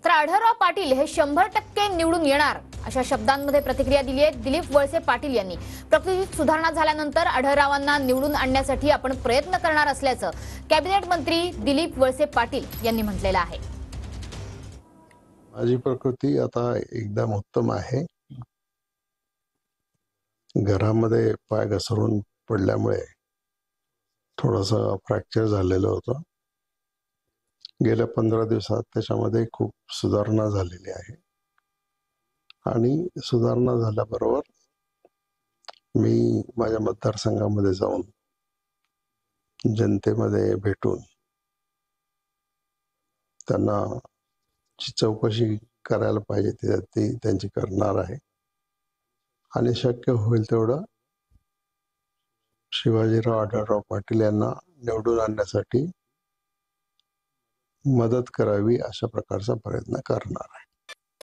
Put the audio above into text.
तर आढळराव पाटील हे 100% निवडून येणार अशा शब्दांमध्ये प्रतिक्रिया दिली आहे दिलीप वळसे पाटील यांनी। प्रकृतीत सुधारणा झाल्यानंतर आढळरावांना निवडून आणण्यासाठी आपण प्रयत्न करणार असल्याचं कॅबिनेट मंत्री दिलीप वळसे पाटील यांनी म्हटलेलं आहे। माझी प्रकृती आता एकदम उत्तम आहे। घरामध्ये पाय घसरून पडल्यामुळे थोडासा फ्रॅक्चर झालेलं होतं। गेल्या 15 दिवसात त्याच्यामध्ये खूप सुधारणा झालेली आहे आणि सुधारणा झाल्याबरोबर मी माझ्या मतदारसंघामध्ये जाऊन जनतेमध्ये भेटून त्यांना चौकशी करायला पाहिजे ती त्यांची करणार आहे आणि शक्य होईल तेवढं शिवाजीराव आढळराव पाटील यांना निवडून आणण्यासाठी मदत करावी अशा प्रकारचा प्रयत्न करणार आहे।